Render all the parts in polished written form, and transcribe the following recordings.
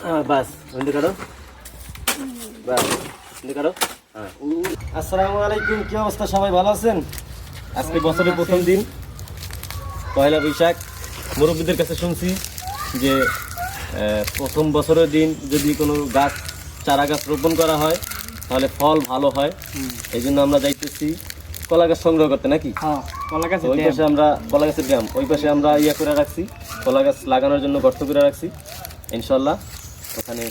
বাস বন্ধ করো, বাস বন্ধ করো। আসসালামু আলাইকুম, কি অবস্থা? সবাই ভালো আছেন? আজকে বছরের প্রথম দিন, পয়লা বৈশাখ। মুরব্বীদের কাছে শুনছি যে প্রথম বছরের দিন যদি কোনো গাছ, চারা গাছ রোপণ করা হয় তাহলে ফল ভালো হয়। এই জন্য আমরা যাইতেছি কলা গাছ সংগ্রহ করতে, নাকি? ওই পাশে আমরা কলা গাছের ড্যাম, ওই পাশে আমরা ইয়ে করে রাখছি, কলা গাছ লাগানোর জন্য গর্ত করে রাখছি। ইনশাল্লাহ ওখানে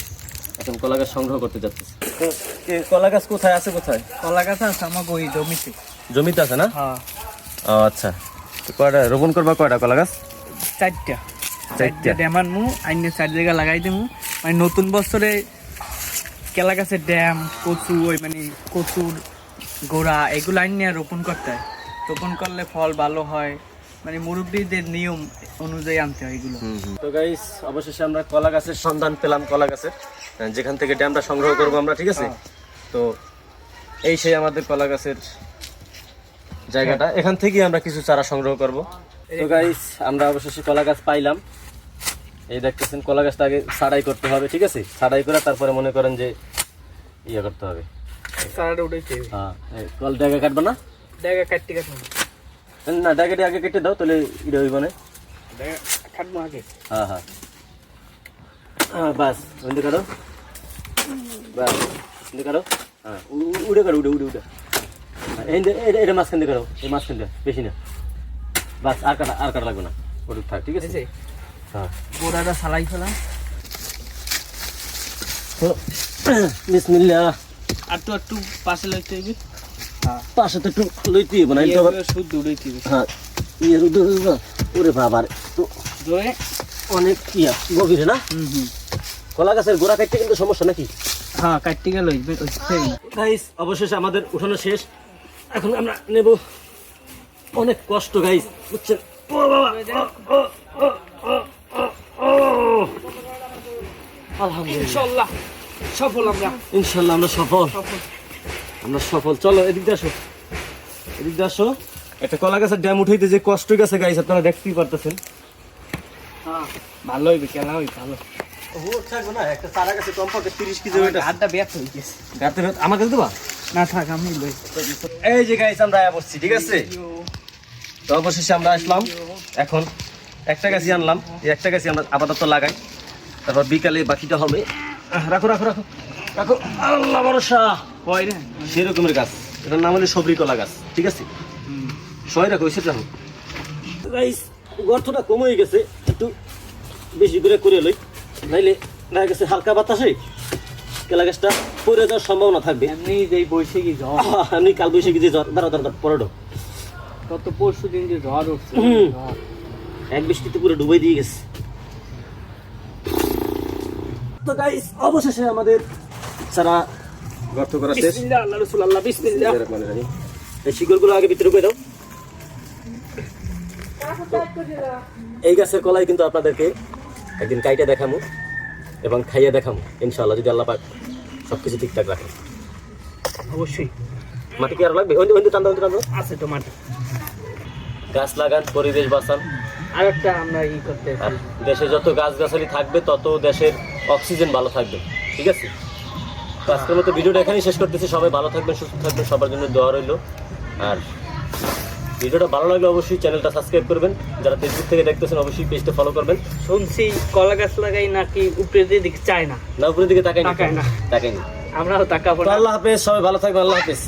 এখন কলা গাছ সংগ্রহ করতে যাচ্ছি। তো কলা গাছ কোথায় আছে? কোথায় কলা গাছ আছে? আমার ওই জমিতে। জমিতে আছে না? ও আচ্ছা। তো কয়টা রোপণ করবা? কয়টা কলা গাছ? চারটা ড্যামার মু আইনে 4 জায়গা লাগাই দেবো। মানে নতুন বছরে কেলা গাছের ড্যাম, কচু, ওই মানে কচুর গোড়া এগুলো আইনে রোপণ করতে হয়। রোপণ করলে ফল ভালো হয়, মানে মুরব্বীদের নিয়ম অনুযায়ী আনতে হয় এগুলো। তো গাইস, অবশেষে আমরা কলা গাছের সন্ধান পেলাম, কলা গাছের যেখান থেকে ড্যামটা সংগ্রহ করবো আমরা, ঠিক আছে? তো এই সেই আমাদের কলা গাছের জায়গাটা, এখান থেকেই আমরা কিছু চারা সংগ্রহ করব। তো গাইস, আমরা অবশেষে কলা গাছ পাইলাম। এই দেখতেছেন, কলা গাছটা আগে ছাড়াই করতে হবে, ঠিক আছে? ছাড়াই করে তারপরে মনে করেন যে ইয়ে করতে হবে। চারাটা উঠেছে। হ্যাঁ, কল ডেগা কাটবে না? ডেগা কাটতে কাটবো না, ডেগাটি আগে কেটে দাও, তাহলে এটা হইব না। কাটবো আগে। হ্যাঁ হ্যাঁ, বাস বন্ধ করো, বাস বন্ধ করো। হ্যাঁ, উড়ে করো, উড়ে উড়ে উড়ে। এটা মাঝখান দিয়ে করো, এই মাঝখান দিয়ে, বেশি না। বাস, আর কাটা লাগবে না, ওটুক থাক, ঠিক আছে? হ্যাঁ, গোড়াটা সালাই ফেলাম। তো বিসমিল্লাহ। আর তো একটু পাশে লইতে হইবে। পাশে তো একটু লইতে হবে না, শুদ্ধ উড়াইতে হবে। হ্যাঁ, ইয়ের উদ্যোগ। ওরে বাবার, তো জোরে অনেক ইয়া গভীরে না? কলা গাছের গোড়া কাটতে কিন্তু সমস্যা নাকি? হ্যাঁ, কাটতে গেল। গাইস, অবশেষে আমাদের উঠানো শেষ। এখন আমরা নেব। অনেক কষ্ট গাইস, বুঝছেন? ও বাবা, আলহামদুলিল্লাহ, ইনশাআল্লাহ সফল আমরা। ইনশাআল্লাহ আমরা সফল, আমরা সফল। চলো এদিক দিয়ে আসো, এদিক দিয়ে আসো। একটা কলা গাছের ড্যাম উঠাইতে যে কষ্ট গেছে গাইস, আপনারা দেখতেই পারতেছেন। হ্যাঁ, ভালো হইবে, কেলা হইবে ভালো। থাকবে না, একটা চারা গাছে কমপক্ষে 30 কেজি ওয়েট আছে। হাতটা ব্যথা হয়ে গেছে। গাতে আমার কাছে দেবা? না থাক, আমি লই। এই যে গাইস, আমরা আয়া বসছি, ঠিক আছে? তো অবশেষে আমরা আসলাম। এখন একটা গাছই আনলাম, এই একটা গাছই আমরা আপাতত লাগাই, তারপর বিকালে বাকিটা হবে। রাখো রাখো রাখো রাখো, আল্লাহ ভরসা। কয় রে? সেরকমের গাছ, এটার নাম হলো সবরি কলা গাছ, ঠিক আছে? সবাই রাখো, সেটা রাখো। গাইস, গর্তটা কম হয়ে গেছে, একটু বেশি করে লই, নাইলে দেখা গেছে হালকা বাতাসে কেলা গাছটা পড়ে যাওয়ার সম্ভাবনা থাকবে। এমনি যেই বৈশাখী ঝড়, এমনি কাল বৈশাখী যে ঝড়, দাঁড়া পরোটো গত পরশু দিন যে ঝড় উঠছে, এক বৃষ্টিতে পুরো ডুবাই দিয়ে গেছে। তো গাইস, অবশেষে আমাদের সারা গর্ত করা শেষ। বিসমিল্লাহ, আল্লাহ রাসূল, আল্লাহ বিসমিল্লাহ। এই শিকড়গুলো আগে ভিতরে করে দাও। এই গাছের কলাই কিন্তু আপনাদেরকে একদিন কাইটা দেখামু এবং খাইয়ে দেখামু ইনশাআল্লাহ, যদি আল্লাহ পাক সবকিছু ঠিকঠাক রাখে। অবশ্যই। মাটি কি আরো লাগবে? ওই টান দাও, আছে তো মাটি। গাছ লাগান, পরিবেশ বাঁচান। আর একটা আমরা করতে, আর দেশে যত গাছগাছালি থাকবে তত দেশের অক্সিজেন ভালো থাকবে, ঠিক আছে? তো আজকের মতো ভিডিওটা এখানেই শেষ করতেছি। সবাই ভালো থাকবেন, সুস্থ থাকবেন, সবার জন্য দোয়া রইল। আর ভিডিওটা ভালো লাগলে অবশ্যই চ্যানেলটা সাবস্ক্রাইব করবেন। যারা ফেসবুক থেকে দেখতেছেন অবশ্যই পেজটা ফলো করবেন। শুনছি কলা গাছ লাগাই নাকি উপরে দিকে চায় না, না উপরের দিকে তাকাই না, তাকায় না। তাকাই না। আমরাও তাকাবো না। আল্লাহ হাফেজ, সবাই ভালো থাকবেন, আল্লাহ হাফেজ।